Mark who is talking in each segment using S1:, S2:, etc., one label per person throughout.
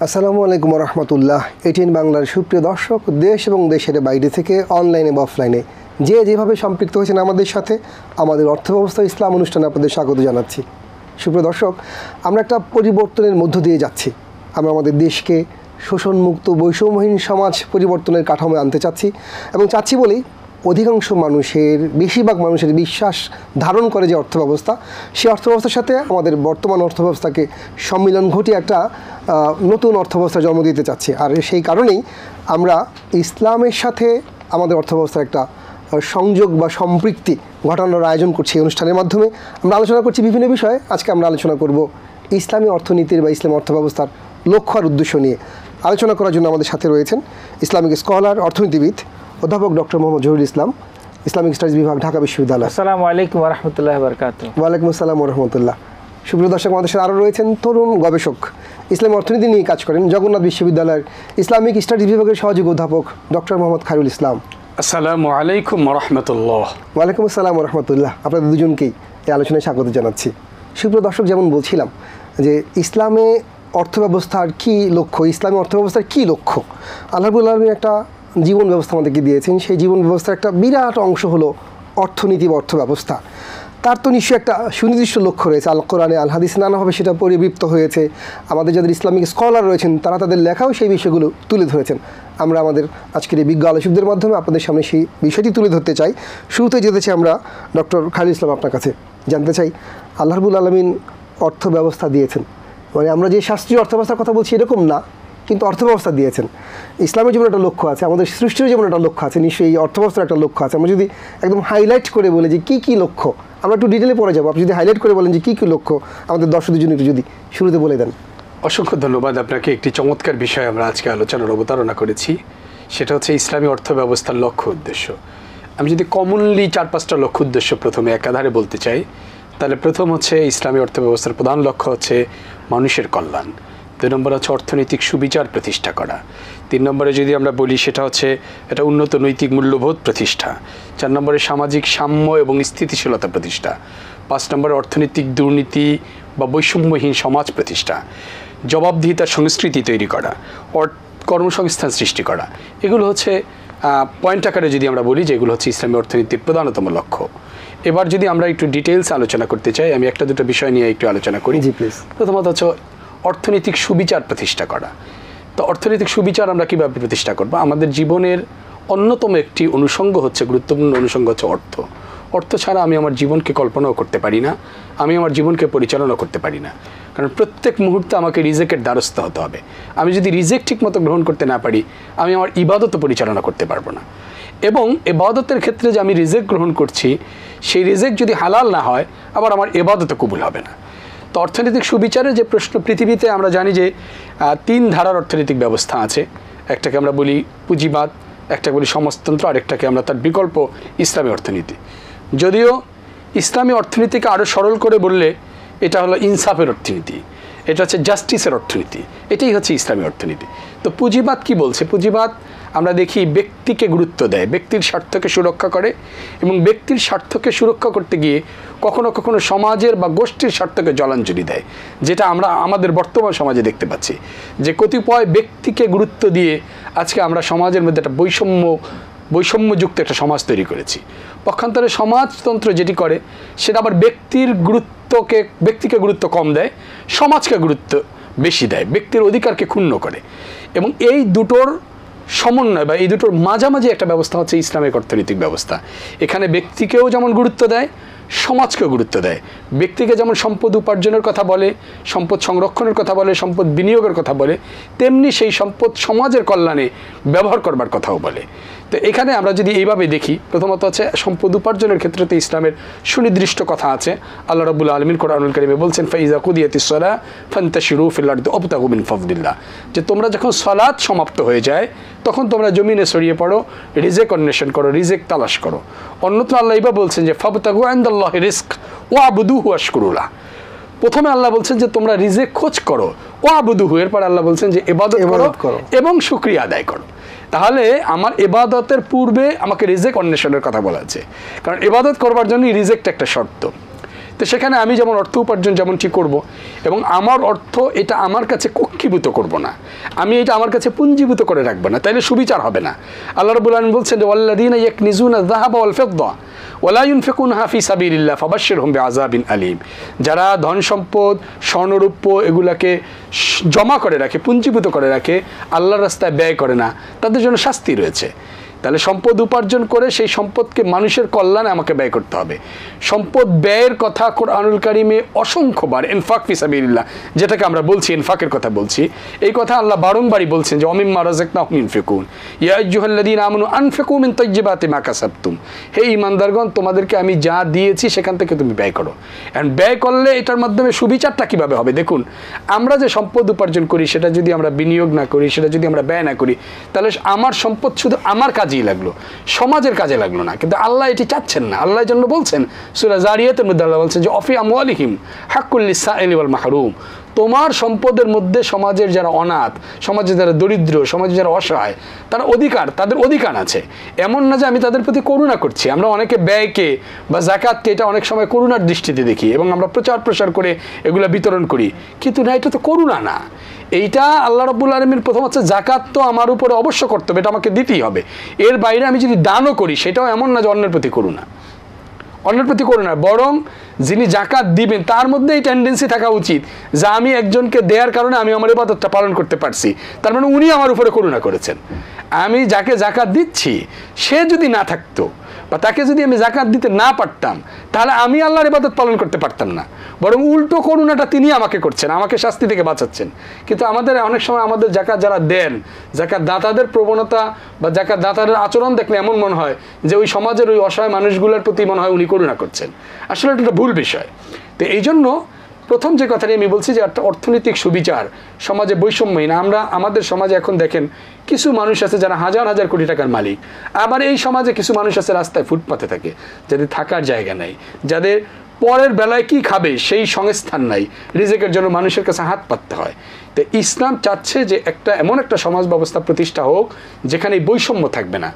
S1: আসসালামু আলাইকুম রহমতুল্লাহ। এটিএন বাংলার সুপ্রিয় দর্শক, দেশ এবং দেশের বাইরে থেকে অনলাইনে বা অফলাইনে যেভাবে সম্পৃক্ত হয়েছেন আমাদের সাথে, আমাদের অর্থব্যবস্থা ইসলাম অনুষ্ঠানে আপনাদের স্বাগত জানাচ্ছি। সুপ্রিয় দর্শক, আমরা একটা পরিবর্তনের মধ্য দিয়ে যাচ্ছি। আমরা আমাদের দেশকে শোষণমুক্ত বৈষম্যহীন সমাজ পরিবর্তনের কাঠামোয় আনতে চাচ্ছি এবং চাচ্ছি বলেই অধিকাংশ মানুষের, বেশিরভাগ মানুষের বিশ্বাস ধারণ করে যে অর্থব্যবস্থা, সেই অর্থব্যবস্থার সাথে আমাদের বর্তমান অর্থব্যবস্থাকে সম্মিলন ঘটিয়ে একটা নতুন অর্থব্যবস্থা জন্ম দিতে চাচ্ছি। আর সেই কারণেই আমরা ইসলামের সাথে আমাদের অর্থব্যবস্থার একটা সংযোগ বা সম্পৃক্তি ঘটানোর আয়োজন করছি। এই অনুষ্ঠানের মাধ্যমে আমরা আলোচনা করছি বিভিন্ন বিষয়ে। আজকে আমরা আলোচনা করব ইসলামী অর্থনীতির বা ইসলামী অর্থব্যবস্থার লক্ষ্য আর উদ্দেশ্য নিয়ে। আলোচনা করার জন্য আমাদের সাথে রয়েছেন ইসলামিক স্কলার, অর্থনীতিবিদ অধ্যাপক ডক্টর মোহাম্মদ জহিরুল ইসলাম, ইসলামিক স্টাডিজ বিভাগ, ঢাকা বিশ্ববিদ্যালয়।
S2: আসসালামু আলাইকুম ওয়া রাহমাতুল্লাহি ওয়া বারাকাতুহু।
S1: ওয়ালাইকুম আসসালাম ওয়া রাহমাতুল্লাহ। সুপ্রিয় দর্শক, আমাদের সাথে আরও রয়েছেন তরুণ গবেষক, ইসলামী অর্থনীতি নিয়ে কাজ করেন, জগন্নাথ বিশ্ববিদ্যালয়ের ইসলামিক স্টাডিজ বিভাগের সহযোগী অধ্যাপক ডক্টর মোহাম্মদ খায়রুল ইসলাম।
S3: আসসালামু আলাইকুম ওয়া রাহমাতুল্লাহ।
S1: ওয়ালাইকুম আসসালাম ওয়া রাহমাতুল্লাহ। আপনাদের দুজনকেই এই আলোচনায় স্বাগত জানাচ্ছি। সুপ্রিয় দর্শক, যেমন বলছিলাম যে ইসলামে অর্থব্যবস্থার কী লক্ষ্য, ইসলামী অর্থব্যবস্থার কী লক্ষ্য, আল্লাহ রাব্বুল আলামিন একটা জীবন ব্যবস্থা আমাদেরকে দিয়েছেন। সেই জীবন ব্যবস্থার একটা বিরাট অংশ হলো অর্থনীতি বা অর্থব্যবস্থা। তার তো নিশ্চয়ই একটা সুনির্দিষ্ট লক্ষ্য রয়েছে। আল কোরআনে, আল হাদিস নানাভাবে সেটা পরিবৃপ্ত হয়েছে। আমাদের যাদের ইসলামিক স্কলার রয়েছেন তারা তাদের লেখাও সেই বিষয়গুলো তুলে ধরেছেন। আমরা আমাদের আজকের এই বিজ্ঞ আলোচকদের মাধ্যমে আপনাদের সামনে সেই বিষয়টি তুলে ধরতে চাই। শুরুতে যেতে চাই আমরা ডক্টর খায়রুল ইসলাম, আপনার কাছে জানতে চাই, আল্লাহ রাব্বুল আলামিন অর্থব্যবস্থা দিয়েছেন, মানে আমরা যে শাস্ত্রীয় অর্থব্যবস্থার কথা বলছি এরকম না, কিন্তু অর্থব্যবস্থা দিয়েছেন। ইসলামের যেমন একটা লক্ষ্য আছে, আমাদের সৃষ্টির যেমন একটা লক্ষ্য আছে, নিশ্চয়ই এই অর্থব্যবস্থার একটা লক্ষ্য আছে। আমরা যদি একদম হাইলাইট করে বলে যে কী কী লক্ষ্য, আমরা একটু ডিটেলে পড়ে যাবো। আপনি যদি হাইলাইট করে বলেন যে কী কী লক্ষ্য আমাদের দর্শকদের জন্য একটু যদি শুরুতে বলে দেন।
S3: অসংখ্য ধন্যবাদ আপনাকে। একটি চমৎকার বিষয় আমরা আজকে আলোচনার অবতারণা করেছি, সেটা হচ্ছে ইসলামী অর্থব্যবস্থার লক্ষ্য উদ্দেশ্য। আমি যদি কমনলি 4-5টা লক্ষ্য উদ্দেশ্য প্রথমে একাধারে বলতে চাই, তাহলে প্রথম হচ্ছে ইসলামী অর্থব্যবস্থার প্রধান লক্ষ্য হচ্ছে মানুষের কল্যাণ। 2 নম্বর হচ্ছে অর্থনৈতিক সুবিচার প্রতিষ্ঠা করা। 3 নম্বরে যদি আমরা বলি সেটা হচ্ছে এটা উন্নত নৈতিক মূল্যবোধ প্রতিষ্ঠা। 4 নম্বরে সামাজিক সাম্য এবং স্থিতিশীলতা প্রতিষ্ঠা। 5 নম্বরে অর্থনৈতিক দুর্নীতি বা বৈষম্যহীন সমাজ প্রতিষ্ঠা। জবাবদিহিতার সংস্কৃতি তৈরি করা, কর্মসংস্থান সৃষ্টি করা। এগুলো হচ্ছে পয়েন্ট আকারে যদি আমরা বলি যে এগুলো হচ্ছে ইসলামী অর্থনীতির প্রধানতম লক্ষ্য। এবার যদি আমরা একটু ডিটেলস আলোচনা করতে চাই, আমি 1-2 বিষয় নিয়ে একটু আলোচনা করি।
S1: জি প্লিজ।
S3: প্রথমত হচ্ছে অর্থনৈতিক সুবিচার প্রতিষ্ঠা করা। তো অর্থনৈতিক সুবিচার আমরা কীভাবে প্রতিষ্ঠা করব? আমাদের জীবনের অন্যতম একটি অনুষঙ্গ হচ্ছে, গুরুত্বপূর্ণ অনুষঙ্গ হচ্ছে অর্থ। অর্থ ছাড়া আমি আমার জীবনকে কল্পনাও করতে পারি না, আমি আমার জীবনকে পরিচালনা করতে পারি না। কারণ প্রত্যেক মুহূর্তে আমাকে রিজেকের দ্বারস্থ হতে হবে। আমি যদি রিজেক ঠিক মতো গ্রহণ করতে না পারি, আমি আমার ইবাদতও পরিচালনা করতে পারবো না। এবং ইবাদতের ক্ষেত্রে যে আমি রিজেক গ্রহণ করছি, সেই রিজেক যদি হালাল না হয়, আবার আমার ইবাদতও কবুল হবে না। তো অর্থনৈতিক সুবিচারের যে প্রশ্ন, পৃথিবীতে আমরা জানি যে 3 ধারার অর্থনৈতিক ব্যবস্থা আছে। একটাকে আমরা বলি পুঁজিবাদ, একটাকে বলি সমাজতন্ত্র, আরেকটাকে আমরা তার বিকল্প ইসলামী অর্থনীতি। যদিও ইসলামী অর্থনীতিকে আরও সরল করে বললে এটা হলো ইনসাফের অর্থনীতি, এটা হচ্ছে জাস্টিসের অর্থনীতি, এটাই হচ্ছে ইসলামী অর্থনীতি। তো পুঁজিবাদ কি বলছে? পুঁজিবাদ আমরা দেখি ব্যক্তিকে গুরুত্ব দেয়, ব্যক্তির স্বার্থকে সুরক্ষা করে, এবং ব্যক্তির স্বার্থকে সুরক্ষা করতে গিয়ে কখনো কখনো সমাজের বা গোষ্ঠীর স্বার্থকে জলাঞ্জলি দেয়, যেটা আমরা আমাদের বর্তমান সমাজে দেখতে পাচ্ছি যে কতিপয় ব্যক্তিকে গুরুত্ব দিয়ে আজকে আমরা সমাজের মধ্যে একটা বৈষম্যযুক্ত একটা সমাজ তৈরি করেছি। পক্ষান্তরে সমাজতন্ত্র যেটি করে সেটা আবার ব্যক্তিকে গুরুত্ব কম দেয়, সমাজকে গুরুত্ব বেশি দেয়, ব্যক্তির অধিকারকে ক্ষুণ্ণ করে। এবং এই দুটোর সমন্বয় বা এই দুটোর মাঝামাঝি একটা ব্যবস্থা হচ্ছে ইসলামিক অর্থনৈতিক ব্যবস্থা। এখানে ব্যক্তিকেও যেমন গুরুত্ব দেয়, সমাজকেও গুরুত্ব দেয়। ব্যক্তিকে যেমন সম্পদ উপার্জনের কথা বলে, সম্পদ সংরক্ষণের কথা বলে, সম্পদ বিনিয়োগের কথা বলে, তেমনি সেই সম্পদ সমাজের কল্যাণে ব্যবহার করবার কথাও বলে। তো এখানে আমরা যদি এইভাবে দেখি, প্রথমত হচ্ছে সম্পদ উপার্জনের ক্ষেত্রে ইসলামের সুনির্দিষ্ট কথা আছে। আল্লাহ রাব্বুল আলামিন কোরআনুল কারীমে বলছেন, ফাইজা কুদিয়াতিস সালাহ ফান্তাশিরু ফিল আরদি ওয়াবতাগু মিন ফাদলিল্লাহ, যে তোমরা যখন সালাত সমাপ্ত হয়ে যায় তখন তোমরা জমিনে ছড়িয়ে পড়ো, রিজেক অন্বেষণ করো, রিজেক তালাশ করো। অন্যত্র আল্লাহ ইবা বলছেন যে ফাবতাগু ইনদাল্লাহি রিজক ওয়াবুদুহু ওয়াশকুরুলা। প্রথমে আল্লাহ বলছেন যে তোমরা রিজেক খোঁজ করো, ওয়াবুদুহু, এরপর আল্লাহ বলছেন যে ইবাদত করো এবং শুকরিয়া আদায় করো। তাহলে আমার ইবাদতের পূর্বে আমাকে রিজেক অন্বেষণের কথা বলা আছে, কারণ ইবাদত করবার জন্য রিজেকটা একটা শর্ত। তো সেখানে আমি যেমন অর্থ উপার্জন যেমনটি করব, এবং আমার অর্থ এটা আমার কাছে কক্ষীভূত করব না, আমি এটা আমার কাছে পুঞ্জীভূত করে রাখবো না, তাইলে সুবিচার হবে না। আল্লাহ রাব্বুল আলামিন বলছেন যে ওয়াল্লাযীনা ইয়াকনিজুনা যাহাবা ওয়াল ফিদ্দা ওয়ালা ইউনফিকুনহা ফি সাবিলিল্লাহ ফাবাশশিরহুম বিআযাবিন আলীম। যারা ধন সম্পদ স্বর্ণরূপ্য এগুলাকে জমা করে রাখে, পুঞ্জীভূত করে রাখে, আল্লাহর রাস্তায় ব্যয় করে না, তাদের জন্য শাস্তি রয়েছে। তাহলে সম্পদ উপার্জন করে সেই সম্পদকে মানুষের কল্যাণে আমাকে ব্যয় করতে হবে। সম্পদ ব্যয়ের কথা কোরআনুল কারিমে অসংখ্যবার, ইনফাক ফি সাবিলিল্লাহ যেটাকে আমরা বলছি, ইনফাকের কথা বলছি, এই কথা আল্লাহ বারংবারই বলছেন যে অমিম্মা রাযাকনাহুম ইউনফিকুন ইয়া আইয়ুহাল্লাযীনা আমানু আনফিকু মিন তাইয়্যিবাতি মা কাসাবতুম। হে ঈমানদারগণ, তোমাদেরকে আমি যা দিয়েছি সেখান থেকে তুমি ব্যয় করো। এন্ড ব্যয় করলে এটার মাধ্যমে সুবিচারটা কিভাবে হবে? দেখুন, আমরা যে সম্পদ উপার্জন করি সেটা যদি আমরা বিনিয়োগ না করি, সেটা যদি আমরা ব্যয় না করি, তাহলে আমার সম্পদ শুধু আমার কাজেই লাগলো, সমাজের কাজে লাগলো না। কিন্তু আল্লাহ এটি চাচ্ছেন না। আল্লাহ জন্য বলছেন সূরা জারিয়াতের মধ্যে আল্লাহ বলছেন যে অফি আমওয়ালিহিম হাক্কুল লিসাইলি ওয়াল মাহরুম। তোমার সম্পদের মধ্যে সমাজের যারা অনাথ, সমাজে যারা দরিদ্র, সমাজে যারা অসহায়, তারা তাদের অধিকার আছে। এমন না যে আমি তাদের প্রতি করুণা করছি। আমরা অনেকে ব্যয়কে বা যাকাতকে এটা অনেক সময় করুণার দৃষ্টিতে দেখি এবং আমরা প্রচার প্রসার করে এগুলা বিতরণ করি, কিন্তু না, এটা তো করুণা না। এইটা আল্লাহ রাব্বুল আলামিন প্রথম হচ্ছে যাকাত তো আমার উপরে অবশ্য করতে হবে, এটা আমাকে দিতেই হবে। এর বাইরে আমি যদি দানও করি সেটাও এমন না যে অন্যের প্রতি করুণা, অন্যের প্রতি করুণা, বরং যিনি যাকাত দিবেন তার মধ্যে এই টেন্ডেন্সি থাকা উচিত যা আমি একজনকে দেওয়ার কারণে আমি আমার ইবাদতটা পালন করতে পারছি, তার মানে উনি আমার উপরে করুণা করেছেন। আমি যাকে যাকাত দিচ্ছি সে যদি না থাকতো বা তাকে যদি আমি যাকাত দিতে না পারতাম, তাহলে আমি আল্লাহর ইবাদত পালন করতে পারতাম না, বরং উল্টো করুণাটা তিনি আমাকে করছেন, আমাকে শাস্তি থেকে বাঁচাচ্ছেন। কিন্তু আমাদের অনেক সময় আমাদের যাকাত যারা দেন, যাকাত দাতাদের প্রবণতা বা যাকাত দাতাদের আচরণ দেখলে এমন মনে হয় যে ওই সমাজের ওই অসহায় মানুষগুলোর প্রতি মনে হয় উনি করুণা করছেন। আসলে এটা একটা ভুল বিষয়। তো এই জন্য প্রথম যে কথাটি আমি বলছি যে একটা অর্থনৈতিক সুবিচার, সমাজে বৈষম্যহীন। আমাদের সমাজে এখন দেখেন কিছু মানুষ আছে যারা হাজার হাজার কোটি টাকার মালিক, আবার এই সমাজে কিছু মানুষ আছে রাস্তায় ফুটপাতে থাকে, যাদের থাকার জায়গা নাই, যাদের পরের বেলায় কি খাবে সেই সংস্থান নাই, রিজিকের জন্য মানুষের কাছে হাত পাততে হয়। তো ইসলাম চাচ্ছে যে এমন একটা সমাজ ব্যবস্থা প্রতিষ্ঠা হোক যেখানে এই বৈষম্য থাকবে না।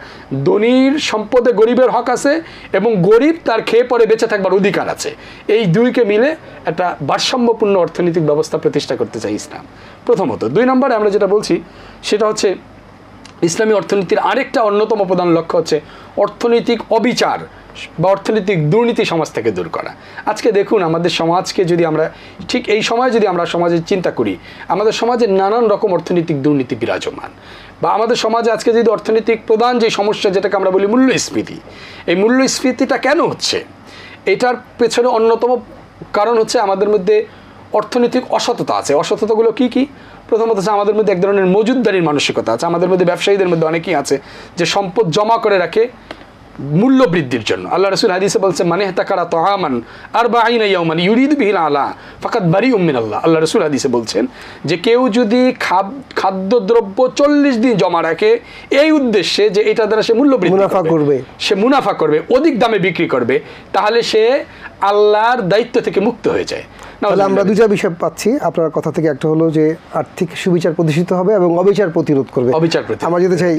S3: ধনীর সম্পদে গরিবের হক আছে এবং গরিব তার খেয়ে পরে বেঁচে থাকবার অধিকার আছে। এই দুইকে মিলে একটা ভারসাম্যপূর্ণ অর্থনৈতিক ব্যবস্থা প্রতিষ্ঠা করতে চাই ইসলাম, প্রথমত। 2 নম্বরে আমরা যেটা বলছি সেটা হচ্ছে ইসলামী অর্থনীতির আরেকটা অন্যতম প্রধান লক্ষ্য হচ্ছে অর্থনৈতিক অবিচার বা অর্থনৈতিক দুর্নীতি সমাজ থেকে দূর করা। আজকে দেখুন আমাদের সমাজকে যদি আমরা ঠিক এই সময় যদি আমরা সমাজের চিন্তা করি, আমাদের সমাজে নানান রকম অর্থনৈতিক দুর্নীতি বিরাজমান। বা আমাদের সমাজে আজকে যদি অর্থনৈতিক প্রধান যে সমস্যা যেটাকে আমরা বলি মূল্যস্ফীতি, এই মূল্যস্ফীতিটা কেন হচ্ছে? এটার পেছনে অন্যতম কারণ হচ্ছে আমাদের মধ্যে অর্থনৈতিক অসততা আছে। অসততাগুলো কি কি? প্রথমত হচ্ছে আমাদের মধ্যে এক ধরনের মজুদদারির মানসিকতা আছে। আমাদের মধ্যে ব্যবসায়ীদের মধ্যে অনেকেই আছে যে সম্পদ জমা করে রাখে মূল্য বৃদ্ধির জন্য। আল্লাহ রাসূল হাদিসে বলছেন মানে তাকারা তাআমান 40 ইয়াওমান ইউরিদু বিহিল আলা ফাকাদ বারিউম মিনাল্লাহ। আল্লাহ রাসূল হাদিসে বলছেন যে কেউ যদি খাদ্যদ্রব্য 40 দিন জমা রাখে এই উদ্দেশ্যে যে এটা দ্বারা সে মূল্য বৃদ্ধি করবে, সে মুনাফা করবে, অধিক দামে বিক্রি করবে, তাহলে সে আল্লাহর দায়িত্ব থেকে মুক্ত হয়ে যায়।
S1: তাহলে আমরা দুইটা বিষয় পাচ্ছি আপনার কথা থেকে। একটা হলো যে আর্থিক সুবিচার প্রতিষ্ঠিত হবে এবং অবিচার প্রতিরোধ করবে। আমরা যেতে চাই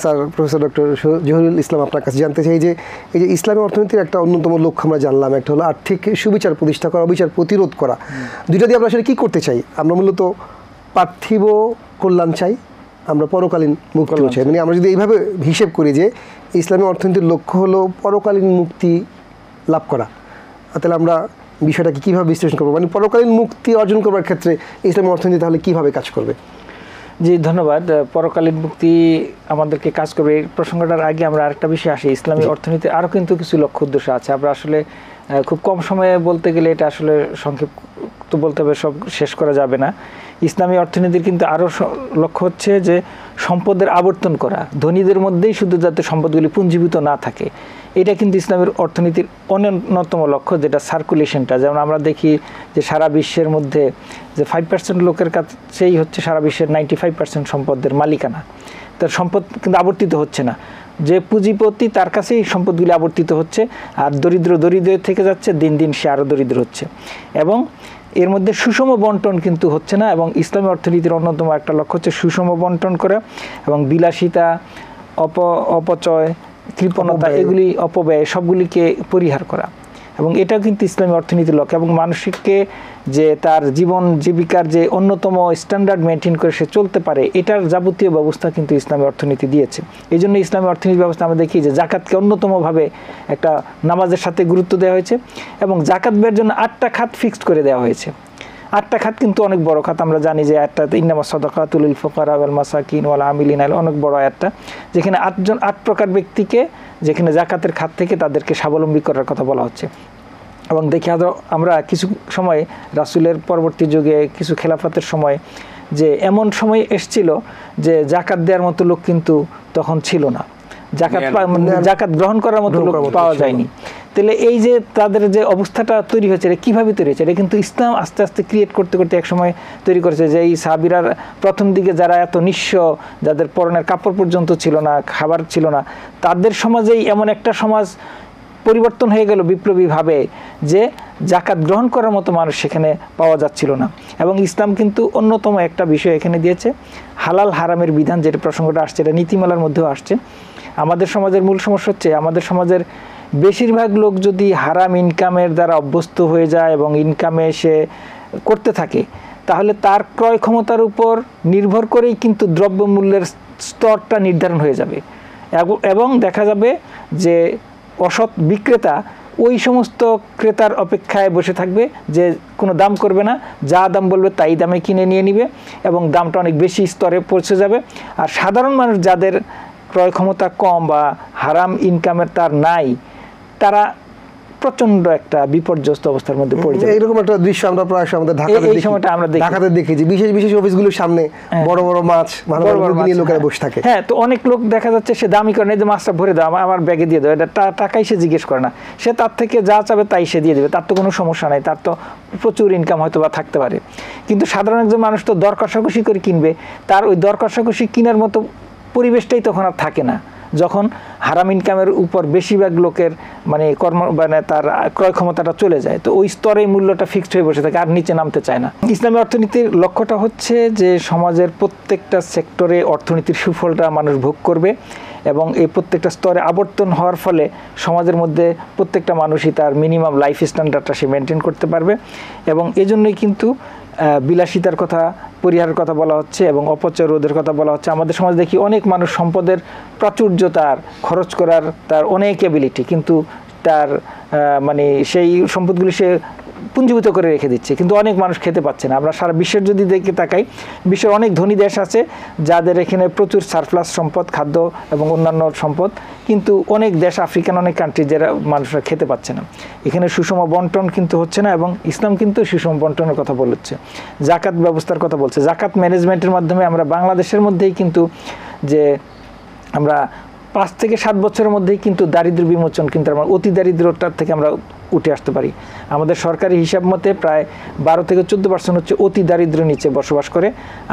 S1: স্যার প্রফেসর ডক্টর জহিরুল ইসলাম আপনার কাছে জানতে চাই যে এই যে ইসলামী অর্থনীতির একটা অন্যতম লক্ষ্য আমরা জানলাম, একটা হলো আর্থিক সুবিচার প্রতিষ্ঠা করা, অবিচার প্রতিরোধ করা। দুইটা দিয়ে আমরা আসলে কী করতে চাই? আমরা মূলত পার্থিব কল্যাণ চাই, আমরা পরকালীন মুক্তি চাই। মানে আমরা যদি এইভাবে হিসেব করি যে ইসলামী অর্থনীতির লক্ষ্য হলো পরকালীন মুক্তি লাভ করা, তাহলে আমরা বিষয়টাকে কীভাবে বিশ্লেষণ করবো? মানে পরকালীন মুক্তি অর্জন করবার ক্ষেত্রে ইসলামী অর্থনীতি তাহলে কীভাবে কাজ করবে?
S2: জি ধন্যবাদ। পরকালীন মুক্তি আমাদেরকে কাজ করবে এই প্রসঙ্গটার আগে আমরা আরেকটা বিষয় আসি। ইসলামী অর্থনীতির আরও কিন্তু কিছু লক্ষ্য উদ্দেশ্য আছে। আমরা আসলে খুব কম সময়ে বলতে গেলে এটা আসলে সংক্ষিপ্ত বলতে হবে, সব শেষ করা যাবে না। ইসলামী অর্থনীতির কিন্তু আরও লক্ষ্য হচ্ছে যে সম্পদের আবর্তন করা, ধনীদের মধ্যেই শুধু যাতে সম্পদগুলি পুঞ্জীভূত না থাকে, এটা কিন্তু ইসলামের অর্থনীতির অন্যতম লক্ষ্য, যেটা সার্কুলেশনটা। যেমন আমরা দেখি যে সারা বিশ্বের মধ্যে যে 5% লোকের কাছেই হচ্ছে সারা বিশ্বের 95% সম্পদের মালিকানা। তার সম্পদ কিন্তু আবর্তিত হচ্ছে না, যে পুঁজিপতি তার কাছেই সম্পদগুলি আবর্তিত হচ্ছে, আর দরিদ্র থেকে যাচ্ছে, দিন দিন সে আরও দরিদ্র হচ্ছে। এবং এর মধ্যে সুষম বন্টন কিন্তু হচ্ছে না। এবং ইসলামী অর্থনীতির অন্যতম একটা লক্ষ্য হচ্ছে সুষম বন্টন করা এবং বিলাসিতা, অপচয়, কৃপণতা, এগুলি অপব্যয় সবগুলিকে পরিহার করা। এবং এটাও কিন্তু ইসলামী অর্থনীতির লক্ষ্য। এবং মানুষকে যে তার জীবন জীবিকার যে অন্যতম স্ট্যান্ডার্ড মেনটেন করে সে চলতে পারে, এটার যাবতীয় ব্যবস্থা কিন্তু ইসলামী অর্থনীতি দিয়েছে। এই জন্য ইসলামী অর্থনীতি ব্যবস্থা আমরা দেখি যে জাকাতকে অন্যতমভাবে একটা নামাজের সাথে গুরুত্ব দেওয়া হয়েছে, এবং জাকাত ব্যয়ের জন্য 8টা খাত ফিক্সড করে দেওয়া হয়েছে। 8টা খাত কিন্তু অনেক বড় খাত। আমরা জানি যে একটা ইন্নামা সাদাকাতুল লিল ফুকারা ওয়াল মাসাকিন ওয়াল আমিলিন আলাইহা, অনেক বড় একটা, যেখানে 8 প্রকার ব্যক্তিকে, যেখানে জাকাতের খাত থেকে তাদেরকে স্বাবলম্বী করার কথা বলা হচ্ছে। এবং দেখি আমরা কিছু সময় রাসূলের পরবর্তী যুগে কিছু খেলাফতের সময় যে এমন সময় এসছিল যে জাকাত দেওয়ার মতো লোক কিন্তু তখন ছিল না, জাকাত গ্রহণ করার মতো লোক পাওয়া যায়নি। তাহলে এই যে তাদের যে অবস্থাটা তৈরি হয়েছে, এটা কীভাবে তৈরি হয়েছে? এটা কিন্তু ইসলাম আস্তে আস্তে ক্রিয়েট করতে করতে এক সময় তৈরি করেছে যে এই সাহাবীরার প্রথম দিকে যারা এত নিঃস্ব, যাদের পরনের কাপড় পর্যন্ত ছিল না, খাবার ছিল না, তাদের সমাজেই এমন একটা সমাজ পরিবর্তন হয়ে গেল বিপ্লবীভাবে যে জাকাত গ্রহণ করার মতো মানুষ সেখানে পাওয়া যাচ্ছিল না। এবং ইসলাম কিন্তু অন্যতম একটা বিষয় এখানে দিয়েছে, হালাল হারামের বিধান, যেটা প্রসঙ্গটা আসছে, এটা নীতিমালার মধ্যেও আসছে। আমাদের সমাজের মূল সমস্যা হচ্ছে আমাদের সমাজের বেশিরভাগ লোক যদি হারাম ইনকামের দ্বারা অভ্যস্ত হয়ে যায় এবং ইনকামে সে করতে থাকে, তাহলে তার ক্রয় ক্ষমতার উপর নির্ভর করেই কিন্তু দ্রব্যমূল্যের স্তরটা নির্ধারণ হয়ে যাবে। এবং দেখা যাবে যে অসৎ বিক্রেতা ওই সমস্ত ক্রেতার অপেক্ষায় বসে থাকবে যে কোনো দাম করবে না, যা দাম বলবে তাই দামে কিনে নিয়ে নিবে, এবং দামটা অনেক বেশি স্তরে পৌঁছে যাবে। আর সাধারণ মানুষ যাদের ক্রয় ক্ষমতা কম বা হারাম ইনকামের তার নাই, তারা প্রচন্ড একটা বিপর্যস্ত অবস্থার মধ্যে পড়ে যায়।
S1: এইরকম একটা দৃশ্য আমরা প্রায় আমাদের
S2: এই সময়টা আমরা
S1: ঢাকাতে দেখেছি, বিশেষ বিশেষ অফিসগুলোর সামনে বড় বড় মাছ নিয়ে লোকেরা বসে থাকে।
S2: হ্যাঁ, তো অনেক লোক দেখা যাচ্ছে সে দামি করে নেই যে মাছটা ভরে দাও, আমার ব্যাগে দিয়ে দাও, এটা টাকাই সে জিজ্ঞেস করে না, সে তার থেকে যা চাবে তাই সে দিয়ে দেবে, তার তো কোনো সমস্যা নাই, তার তো প্রচুর ইনকাম হয়তো বা থাকতে পারে। কিন্তু সাধারণ একজন মানুষ তো দর কষাকষি করে কিনবে, তার ওই দর কষাকষি কেনার মতো পরিবেশটাই তখন আর থাকে না, যখন হারাম ইনকামের উপর বেশিরভাগ লোকের মানে তার ক্রয় ক্ষমতাটা চলে যায়। তো ওই স্তরে মূল্যটা ফিক্সড হয়ে বসে থাকে, আর নিচে নামতে চায় না। ইসলামী অর্থনীতির লক্ষ্যটা হচ্ছে যে সমাজের প্রত্যেকটা সেক্টরে অর্থনীতির সুফলটা মানুষ ভোগ করবে, এবং এই প্রত্যেকটা স্তরে আবর্তন হওয়ার ফলে সমাজের মধ্যে প্রত্যেকটা মানুষই তার মিনিমাম লাইফ স্ট্যান্ডার্ডটা সে মেনটেন করতে পারবে। এবং এজন্যই কিন্তু বিলাসিতার কথা পরিহারের কথা বলা হচ্ছে এবং অপচয় রোধের কথা বলা হচ্ছে। আমাদের সমাজ দেখি অনেক মানুষ সম্পদের প্রাচুর্য, তার খরচ করার তার অনেক এবিলিটি, কিন্তু তার সেই সম্পদগুলি সে পুঞ্জীভূত করে রেখে দিচ্ছে, কিন্তু অনেক মানুষ খেতে পাচ্ছে না। আমরা সারা বিশ্বের যদি দেখে তাকাই, বিশ্বের অনেক ধনী দেশ আছে যাদের এখানে প্রচুর সারপ্লাস সম্পদ, খাদ্য এবং অন্যান্য সম্পদ, কিন্তু অনেক দেশ, আফ্রিকান অনেক কান্ট্রি, যারা মানুষরা খেতে পাচ্ছে না। এখানে সুষম বন্টন কিন্তু হচ্ছে না, এবং ইসলাম কিন্তু সুষম বন্টনের কথা বলছে, জাকাত ব্যবস্থার কথা বলছে। জাকাত ম্যানেজমেন্টের মাধ্যমে আমরা বাংলাদেশের মধ্যেই কিন্তু যে আমরা 5 থেকে 7 বছরের মধ্যেই কিন্তু দারিদ্র বিমোচন, কিন্তু আমরা অতি দারিদ্রতার থেকে আমরা উঠে আসতে পারি। আমাদের সরকারি হিসাব মতে প্রায় 12 থেকে 14% হচ্ছে অতি দারিদ্র নিচে বসবাস করে,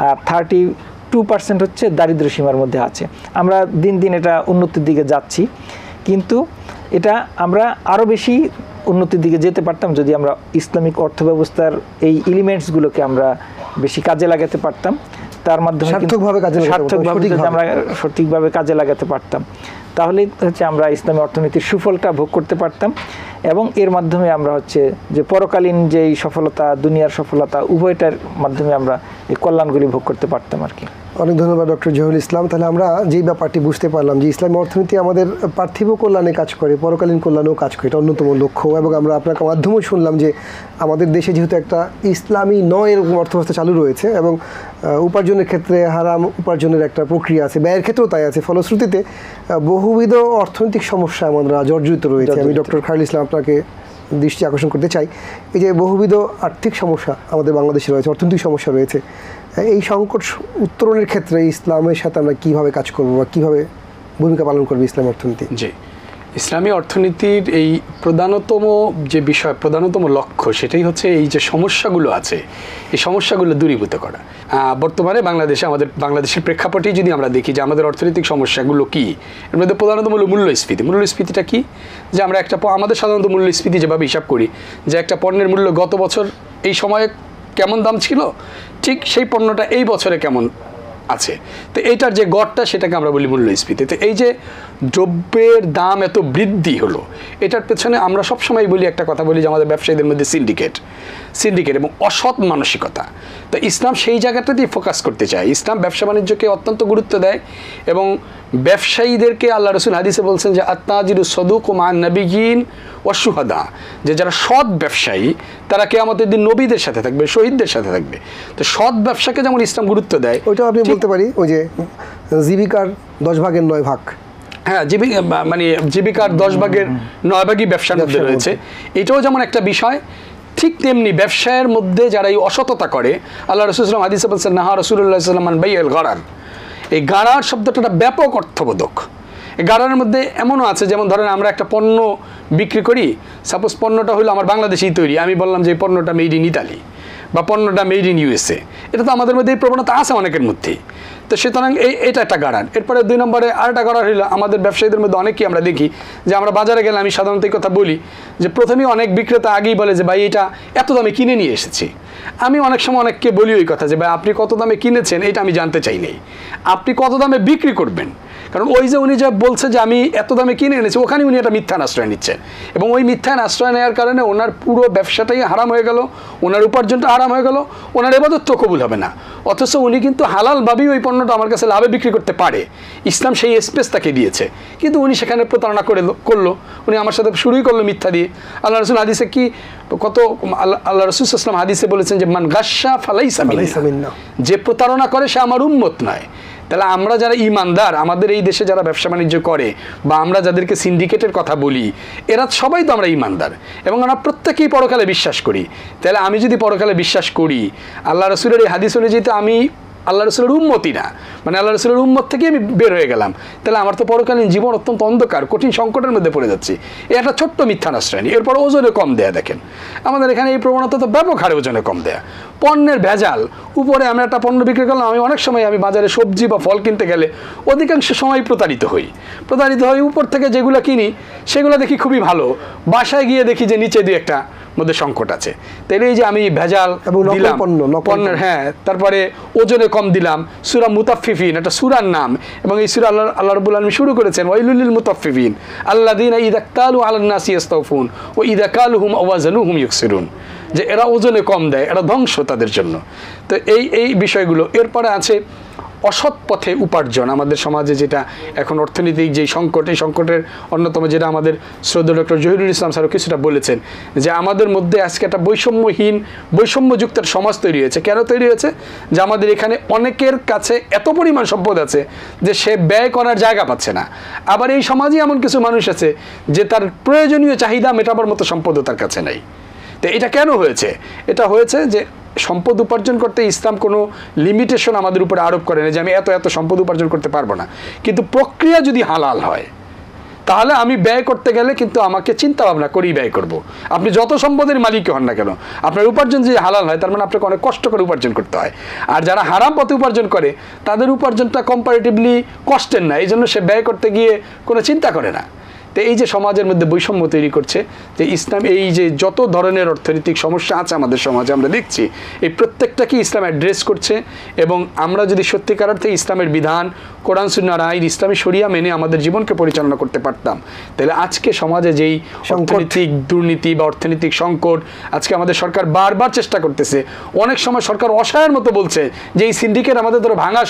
S2: আর 32% হচ্ছে দারিদ্র সীমার মধ্যে আছে। আমরা দিন দিন এটা উন্নতির দিকে যাচ্ছি, কিন্তু এটা আমরা আরও বেশি উন্নতির দিকে যেতে পারতাম যদি আমরা ইসলামিক অর্থব্যবস্থার এই এলিমেন্টসগুলোকে আমরা বেশি কাজে লাগাতে পারতাম। তার মাধ্যমে আমরা সঠিকভাবে কাজে লাগাতে পারতাম, তাহলেই হচ্ছে আমরা ইসলামী অর্থনীতির সুফলটা ভোগ করতে পারতাম, এবং এর মাধ্যমে আমরা হচ্ছে যে পরকালীন যেই সফলতা, দুনিয়ার সফলতা, উভয়টার মাধ্যমে আমরা এই কল্যাণগুলি ভোগ করতে পারতাম আর কি।
S1: অনেক ধন্যবাদ ডক্টর জহিরুল ইসলাম। তাহলে আমরা যেই ব্যাপারটি বুঝতে পারলাম যে ইসলামী অর্থনীতি আমাদের পার্থিব কল্যাণে কাজ করে, পরকালীন কল্যাণেও কাজ করে, এটা অন্যতম লক্ষ্য। এবং আমরা আপনার মাধ্যমেও শুনলাম যে আমাদের দেশে যেহেতু একটা ইসলামী নয় এরকম অর্থব্যবস্থা চালু রয়েছে, এবং উপার্জনের ক্ষেত্রে হারাম উপার্জনের একটা প্রক্রিয়া আছে, ব্যয়ের ক্ষেত্রেও তাই আছে, ফলশ্রুতিতে বহুবিধ অর্থনৈতিক সমস্যা আমরা জর্জরিত রয়েছে। আমি ডক্টর খায়রুল ইসলাম আপনাকে দৃষ্টি আকর্ষণ করতে চাই, এই যে বহুবিধ আর্থিক সমস্যা আমাদের বাংলাদেশে রয়েছে, অর্থনৈতিক সমস্যা রয়েছে, এই সংকট উত্তরণের ক্ষেত্রে ইসলামের সাথে আমরা কীভাবে কাজ করব বা কীভাবে ভূমিকা পালন করবে ইসলামী অর্থনীতি?
S3: জি, ইসলামী অর্থনীতির এই প্রধানতম লক্ষ্য সেটাই হচ্ছে এই যে সমস্যাগুলো আছে, এই সমস্যাগুলো দূরীভূত করা। বর্তমানে বাংলাদেশের প্রেক্ষাপটেই যদি আমরা দেখি যে আমাদের অর্থনৈতিক সমস্যাগুলো কী, এর মধ্যে প্রধানত হলো মূল্যস্ফীতি। মূল্যস্ফীতিটা কি? যে আমরা আমাদের সাধারণত মূল্যস্ফীতি যেভাবে হিসাব করি যে একটা পণ্যের মূল্য গত বছর এই সময়ে কেমন দাম ছিল, ঠিক সেই পণ্যটা এই বছরে কেমন আছে। তো এইটার যে গড়টা সেটাকে আমরা বলি মূল্যস্ফীতি। তো এই যে দ্রব্যের দাম এত বৃদ্ধি হলো, এটার পেছনে আমরা সবসময় বলি, একটা কথা বলি যে আমাদের ব্যবসায়ীদের মধ্যে সিন্ডিকেট এবং অসৎ মানসিকতা। তো ইসলাম সেই জায়গাটাতেই ফোকাস করতে চায়। ইসলাম ব্যবসা বাণিজ্যকে অত্যন্ত গুরুত্ব দেয় এবং ব্যবসায়ীদেরকে আল্লাহ রসুল হাদিসে বলছেন যে আত্মাজিরু সদুক মান নবিয়িন ওয়া শুহাদা, যে যারা সৎ ব্যবসায়ী তারা কিয়ামতের দিন নবীদের সাথে থাকবে, শহীদদের সাথে থাকবে। তো সৎ ব্যবসাকে যেমন ইসলাম গুরুত্ব দেয়,
S1: ওইটা আপনি বলতে পারি ওই যে জীবিকার 10 ভাগের 9 ভাগ।
S3: হ্যাঁ, মানে জীবিকার 10 ভাগের 9 ভাগই ব্যবসার মধ্যে রয়েছে। এটাও যেমন একটা বিষয়, ঠিক তেমনি ব্যবসায়ের মধ্যে যারা এই অসততা করে, আল্লাহ রসুল সাল্লাল্লাহু আলাইহি ওয়াসাল্লাম হাদিসে বলছেন নাহা রাসূলুল্লাহ সাল্লাল্লাহু আলাইহি ওয়াসাল্লাম বাইউল গরার। এই গারার শব্দটা একটা ব্যাপক অর্থবোধক। এই গারার মধ্যে এমনও আছে, যেমন ধরেন আমরা একটা পণ্য বিক্রি করি, সাপোজ পণ্যটা হলো আমার বাংলাদেশেই তৈরি, আমি বললাম যে এই পণ্যটা মেড ইন ইতালি বা পণ্যটা মেড ইন ইউএসএ। এটা তো আমাদের মধ্যে এই প্রবণতা আছে অনেকের মধ্যেই। তো সুতরাং এটা একটা গারার। এরপরে 2 নম্বরে আরেকটা গারার হইলো আমাদের ব্যবসায়ীদের মধ্যে অনেকেই আমরা দেখি যে আমরা বাজারে গেলে, আমি সাধারণত এই কথা বলি যে প্রথমেই অনেক বিক্রেতা আগেই বলে যে ভাই এটা এত দামে কিনে নিয়ে এসেছি। আমি অনেক সময় অনেককে বলি ওই কথা যে ভাই আপনি কত দামে কিনেছেন এটা আমি জানতে চাই নাই, আপনি কত দামে বিক্রি করবেন। কারণ ওই যে উনি যা বলছে যে আমি এত দামে কিনে এনেছি, ওখানে উনি একটা মিথ্যার আশ্রয় নিচ্ছেন এবং ওই মিথ্যার আশ্রয় নেওয়ার কারণে ওনার পুরো ব্যবসাটাই হারাম হয়ে গেল, ওনার উপার্জনটা হারাম হয়ে গেল, ওনার ইবাদত তো কবুল হবে না। অথচ উনি কিন্তু হালালভাবেই ওই পণ্যটা আমার কাছে লাভে বিক্রি করতে পারে, ইসলাম সেই স্পেস তাকে দিয়েছে, কিন্তু উনি সেখানে প্রতারণা করলো। উনি আমার সাথে শুরুই করলো মিথ্যা দিয়ে। আল্লাহ রসুল হাদিসে কি কত, আল্লাহ রসুল সাল্লাল্লাহু হাদিসে বলেছেন যে মান গাশশা ফালাইসা মিন্না, যে প্রতারণা করে সে আমার উম্মত নয়। তাহলে আমরা যারা ইমানদার, আমাদের এই দেশে যারা ব্যবসা বাণিজ্য করে বা আমরা যাদেরকে সিন্ডিকেটের কথা বলি, এরা সবাই তো আমরা ইমানদার এবং আমরা প্রত্যেকেই পরকালে বিশ্বাস করি। তাহলে আমি যদি পরকালে বিশ্বাস করি, আল্লাহ রসুলের এই হাদিস অনুযায়ী তো আমি আল্লাহ রসুলের উম্মতই না, মানে আল্লাহ রসুলের উম্মত থেকে আমি বের হয়ে গেলাম, তাহলে আমার তো পরকালীন জীবন অত্যন্ত অন্ধকার, কঠিন সংকটের মধ্যে পড়ে যাচ্ছি। এই একটা ছোট্ট মিথ্যার আশ্রয়। এরপর ওজনে কম দেয়া, দেখেন আমাদের এখানে এই প্রবণতা তো ব্যাপক হারে ওজনে কম দেয়া, পণ্যের ভেজাল। উপরে আমি একটা পণ্য বিক্রি করলাম, আমি অনেক সময় আমি বাজারে সবজি বা ফল কিনতে গেলে অধিকাংশ সময় প্রতারিত হই। উপর থেকে যেগুলো কিনি সেগুলো দেখি খুবই ভালো, বাসায় গিয়ে দেখি যে নিচে 2-1টা মধ্যে সংকট আছে। তাহলে এই যে আমি ভেজাল দিলাম পণ্যের, হ্যাঁ, তারপরে ওজনে কম দিলাম। সূরা মুতাফফিফিন একটা সূরার নাম এবং এই সূরা আল্লাহ রাব্বুল আলামিন শুরু করেছেন ওয়াইলুল লিল মুতাফফিফিন আল্লাযীনা ইযা ক্তালু আলান নাসি ইস্তাওফুন ওয়া ইযা কালুহুম আও ওয়াজানুহুম ইউকসিরুন, যে এরা ওজনে কম দেয়, এরা ধ্বংস তাদের জন্য। তো এই বিষয়গুলো। এরপরে আছে অসৎ পথে উপার্জন। আমাদের সমাজে যেটা এখন অর্থনৈতিক যে সংকট, এই সংকটের অন্যতম যেটা আমাদের শ্রদ্ধেয় ডক্টর জহিরুল ইসলাম স্যারও কিছুটা বলেছেন যে আমাদের মধ্যে আজকে একটা বৈষম্যযুক্ত সমাজ তৈরি হয়েছে। কেন তৈরি হয়েছে? যে আমাদের এখানে অনেকের কাছে এত পরিমাণ সম্পদ আছে যে সে ব্যয় করার জায়গা পাচ্ছে না। আবার এই সমাজে এমন কিছু মানুষ আছে যে তার প্রয়োজনীয় চাহিদা মেটাবার মতো সম্পদও তার কাছে নেই। তো এটা কেন হয়েছে? এটা হয়েছে যে সম্পদ উপার্জন করতে ইসলাম কোনো লিমিটেশন আমাদের উপরে আরোপ করে না যে আমি এত সম্পদ উপার্জন করতে পারবো না, কিন্তু প্রক্রিয়া যদি হালাল হয় তাহলে আমি ব্যয় করতে গেলে কিন্তু আমাকে চিন্তা ভাবনা করেই ব্যয় করব। আপনি যত সম্পদের মালিক হন না কেন, আপনার উপার্জন যদি হালাল হয় তার মানে আপনাকে অনেক কষ্ট করে উপার্জন করতে হয়। আর যারা হারাম পথে উপার্জন করে তাদের উপার্জনটা কম্পারেটিভলি কষ্টের না, এই জন্য সে ব্যয় করতে গিয়ে কোনো চিন্তা করে না। তো এই যে সমাজের মধ্যে বৈষম্য তৈরি করছে, যে ইসলাম এই যে যত ধরনের অর্থনৈতিক সমস্যা আছে আমাদের সমাজে আমরা দেখছি, এই প্রত্যেকটাকে ইসলাম অ্যাড্রেস করছে। এবং আমরা যদি সত্যিকার অর্থে ইসলামের বিধান, কোরআন সুন্নাহর আইন, ইসলামী শরিয়া মেনে আমাদের জীবনকে পরিচালনা করতে পারতাম, তাহলে আজকে সমাজে যেই অর্থনৈতিক দুর্নীতি বা অর্থনৈতিক সংকট, আজকে আমাদের সরকার বারবার চেষ্টা করতেছে, অনেক সময় সরকার অসহায়ের মতো বলছে যে এই সিন্ডিকেট আমাদের ধরো ভাঙা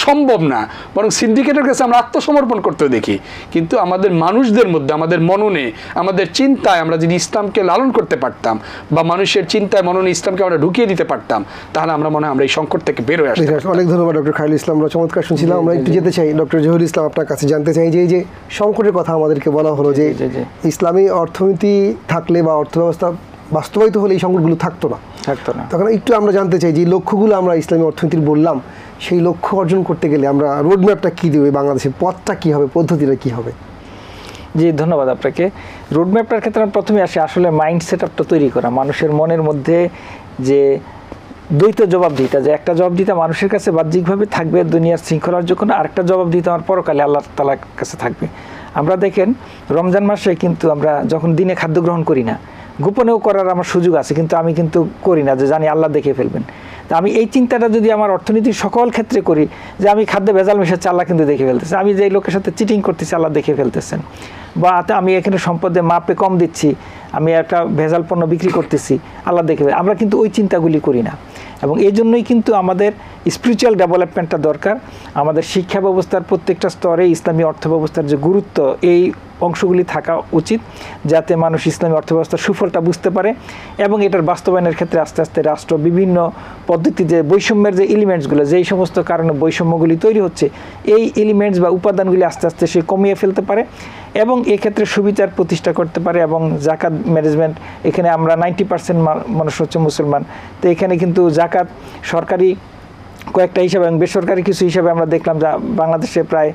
S3: সম্ভব না, বরং সিন্ডিকেটের কাছে আমরা আত্মসমর্পণ করতেও দেখি। কিন্তু আমাদের মানুষদের মধ্যে, আমাদের মননে, আমাদের চিন্তায় আমরা যদি ইসলামকে লালন করতে পারতাম বা মানুষের চিন্তায় মননে ইসলামকে আমরা ঢুকিয়ে দিতে পারতাম, তাহলে আমরা মনে হয় আমরা এই সংকট থেকে বের হয়ে আসতে পারতাম।
S1: অনেক ধন্যবাদ ডক্টর খায়রুল ইসলাম, আমরা চমৎকার শুনছিলাম। আমরা একটু যেতে চাই ডক্টর জহিরুল ইসলাম, আপনার কাছে জানতে চাই যে এই যে সংকটের কথা আমাদেরকে বলা হলো যে ইসলামী অর্থনীতি থাকলে বা অর্থব্যবস্থা বাস্তবায়িত হলে এই সংকটগুলো থাকতো না। তখন একটু আমরা জানতে চাই যে লক্ষ্যগুলো আমরা ইসলামী অর্থনীতির বললাম, সেই লক্ষ্য অর্জন করতে গেলে আমরা রোডম্যাপটা কী দেবে, বাংলাদেশের পথটা কী হবে, পদ্ধতিটা কী হবে?
S2: জি, ধন্যবাদ আপনাকে। রোডম্যাপটার ক্ষেত্রে আমি প্রথমে আসি আসলে মাইন্ড সেটআপটা তৈরি করা, মানুষের মনের মধ্যে যে দ্বৈত জবাবদিহিতা, যে একটা জবাবদিহিতা মানুষের কাছে বাহ্যিকভাবে থাকবে দুনিয়ার শৃঙ্খলার জন্য, আরেকটা জবাবদিহিতা আমার পরকালে আল্লাহ তাআলার কাছে থাকবে। আমরা দেখেন রমজান মাসে কিন্তু আমরা যখন দিনে খাদ্য গ্রহণ করি না, গোপনেও করার আমার সুযোগ আছে, কিন্তু আমি কিন্তু করি না, যে জানি আল্লাহ দেখে ফেলবেন। তা আমি এই চিন্তাটা যদি আমার অর্থনীতির সকল ক্ষেত্রে করি, যে আমি খাদ্যে ভেজাল মেশাচ্ছি, আল্লাহ কিন্তু দেখে ফেলতেছে, আমি যে লোকের সাথে চিটিং করতেছি আল্লাহ দেখে ফেলতেছেন, বা আমি এখানে সম্পদে মাপে কম দিচ্ছি, আমি একটা ভেজাল পণ্য বিক্রি করতেছি, আল্লাহ দেখে ফেলে, আমরা কিন্তু ওই চিন্তাগুলি করি না। এবং এই জন্যই কিন্তু আমাদের স্পিরিচুয়াল ডেভেলপমেন্টটা দরকার। আমাদের শিক্ষা ব্যবস্থার প্রত্যেকটা স্তরে ইসলামী অর্থব্যবস্থার যে গুরুত্ব, এই অংশগুলি থাকা উচিত, যাতে মানুষ ইসলামী অর্থব্যবস্থার সুফলটা বুঝতে পারে এবং এটার বাস্তবায়নের ক্ষেত্রে আস্তে আস্তে রাষ্ট্র বিভিন্ন পদ্ধতিতে বৈষম্যের যে এলিমেন্টসগুলো, যেই সমস্ত কারণে বৈষম্যগুলি তৈরি হচ্ছে, এই এলিমেন্টস বা উপাদানগুলি আস্তে আস্তে সে কমিয়ে ফেলতে পারে এবং এক্ষেত্রে সুবিচার প্রতিষ্ঠা করতে পারে। এবং জাকাত ম্যানেজমেন্ট, এখানে আমরা 90% মানুষ হচ্ছে মুসলমান, তো এখানে কিন্তু জাকাত সরকারি কয়েকটা হিসাবে এবং বেসরকারি কিছু হিসাবে আমরা দেখলাম যে বাংলাদেশে প্রায়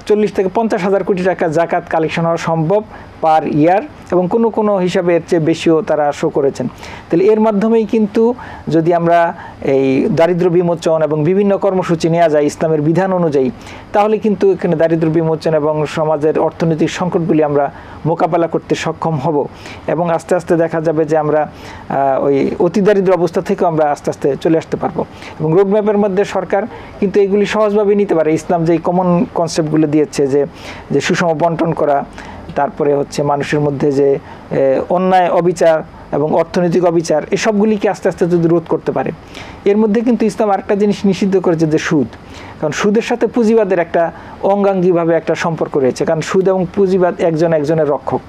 S2: 40 থেকে 50 হাজার কোটি টাকা জাকাত কালেকশন হওয়া সম্ভব পার ইয়ার, এবং কোনো কোনো হিসাবে এর চেয়ে বেশিও তারা শো করেছেন। তাহলে এর মাধ্যমেই কিন্তু যদি আমরা এই দারিদ্র বিমোচন এবং বিভিন্ন কর্মসূচি নেওয়া যায় ইসলামের বিধান অনুযায়ী, তাহলে কিন্তু এখানে দারিদ্র বিমোচন এবং সমাজের অর্থনৈতিক সংকটগুলি আমরা মোকাবেলা করতে সক্ষম হব এবং আস্তে আস্তে দেখা যাবে যে আমরা ওই অতি দারিদ্র অবস্থা থেকেও আমরা আস্তে আস্তে চলে আসতে পারবো। এবং রোডম্যাপের মধ্যে সরকার কিন্তু এগুলি সহজভাবে নিতে পারে। ইসলাম যে কমন কনসেপ্টগুলো দিয়েছে, যে সুষম বন্টন করা, তারপরে হচ্ছে মানুষের মধ্যে যে অন্যায় অবিচার এবং অর্থনৈতিক অবিচার, এসবগুলিকে আস্তে আস্তে যদি রোধ করতে পারে। এর মধ্যে কিন্তু ইসলাম আরেকটা জিনিস নিষিদ্ধ করেছে, যে সুদ। কারণ সুদের সাথে পুঁজিবাদের একটা অঙ্গাঙ্গিভাবে একটা সম্পর্ক রয়েছে, কারণ সুদ এবং পুঁজিবাদ একজনের রক্ষক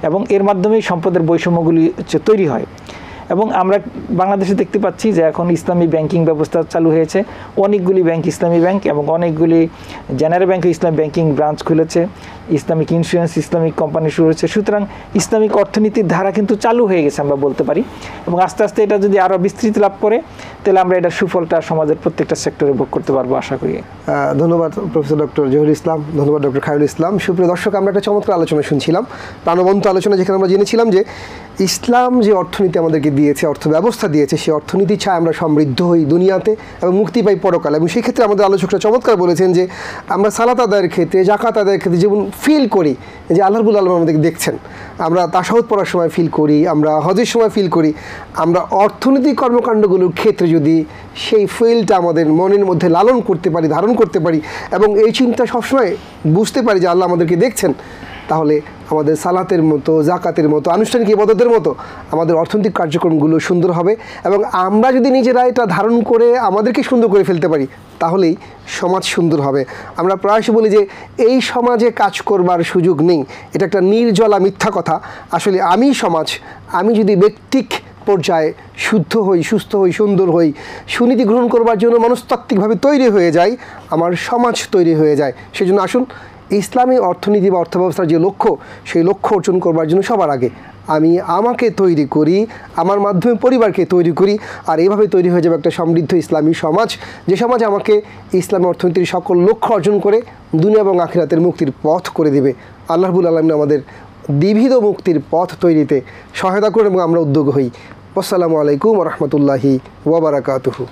S2: এবং এর মাধ্যমেই সম্পদের বৈষম্যগুলি তৈরি হয়। এবং আমরা বাংলাদেশে দেখতে পাচ্ছি যে এখন ইসলামী ব্যাংকিং ব্যবস্থা চালু হয়েছে, অনেকগুলি ব্যাংক ইসলামী ব্যাংক এবং অনেকগুলি জেনারেল ব্যাংকে ইসলামী ব্যাংকিং ব্রাঞ্চ খুলেছে, ইসলামিক ইন্স্যুরেন্স, ইসলামিক কোম্পানি শুরু হয়েছে। সুতরাং ইসলামিক অর্থনীতির ধারা কিন্তু চালু হয়ে গেছে আমরা বলতে পারি, এবং আস্তে আস্তে এটা যদি আরও বিস্তৃতি লাভ করে তাহলে আমরা এটার সুফলটা সমাজের প্রত্যেকটা সেক্টরে ভোগ করতে পারবো আশা করি।
S1: ধন্যবাদ প্রফেসর ডক্টর জহিরুল ইসলাম, ধন্যবাদ ডক্টর খায়রুল ইসলাম। সুপ্রিয় দর্শক, আমরা একটা চমৎকার আলোচনা শুনছিলাম, প্রাণবন্ত আলোচনা, যেখানে আমরা জেনেছিলাম যে ইসলাম যে অর্থনীতি আমাদেরকে দিয়েছে, অর্থ ব্যবস্থা দিয়েছে, সেই অর্থনীতি ছায় আমরা সমৃদ্ধ হই দুনিয়াতে এবং মুক্তি পাই পরকালে। এবং সেই ক্ষেত্রে আমাদের আলোচকরা চমৎকার বলেছেন যে আমরা সালাত আদায়ের ক্ষেত্রে, জাকাত আদায়ের ক্ষেত্রে যেমন ফিল করি যে আল্লাহ রাব্বুল আলামিন আমাদেরকে দেখছেন, আমরা তাশাহুদ পড়ার সময় ফিল করি, আমরা হজের সময় ফিল করি, আমরা অর্থনৈতিক কর্মকাণ্ডগুলোর ক্ষেত্রে যদি সেই ফিলটা আমাদের মনের মধ্যে লালন করতে পারি, ধারণ করতে পারি এবং এই চিন্তা সবসময় বুঝতে পারি যে আল্লাহ আমাদেরকে দেখছেন, তাহলে আমাদের সালাতের মতো, জাকাতের মতো, আনুষ্ঠানিক ইবাদতের মতো আমাদের অর্থনৈতিক কার্যক্রমগুলো সুন্দর হবে। এবং আমরা যদি নিজেরা এটা ধারণ করে আমাদেরকে সুন্দর করে ফেলতে পারি, তাহলেই সমাজ সুন্দর হবে। আমরা প্রায়শই বলি যে এই সমাজে কাজ করবার সুযোগ নেই, এটা একটা নির্জলা মিথ্যা কথা। আসলে আমি সমাজ, আমি যদি ব্যক্তিক পর্যায়ে শুদ্ধ হই, সুস্থ হই, সুন্দর হই, সুনীতি গ্রহণ করবার জন্য মনস্তাত্ত্বিকভাবে তৈরি হয়ে যাই, আমার সমাজ তৈরি হয়ে যায়। সেজন্য আসুন ইসলামী অর্থনীতি বা অর্থব্যবস্থার যে লক্ষ্য, সেই লক্ষ্য অর্জন করবার জন্য সবার আগে আমি আমাকে তৈরি করি, আমার মাধ্যমে পরিবারকে তৈরি করি, আর এইভাবে তৈরি হয়ে যাবে একটা সমৃদ্ধ ইসলামী সমাজ, যে সমাজ আমাকে ইসলামী অর্থনীতির সকল লক্ষ্য অর্জন করে দুনিয়া এবং আখিরাতের মুক্তির পথ করে দেবে। আল্লাহ রাব্বুল আলামিন আমাদের দ্বিবিধ মুক্তির পথ তৈরিতে সহায়তা করুন এবং আমরা উদ্যোগ হই। আসসালামু আলাইকুম ওয়া রাহমাতুল্লাহি ওয়া বারাকাতুহু।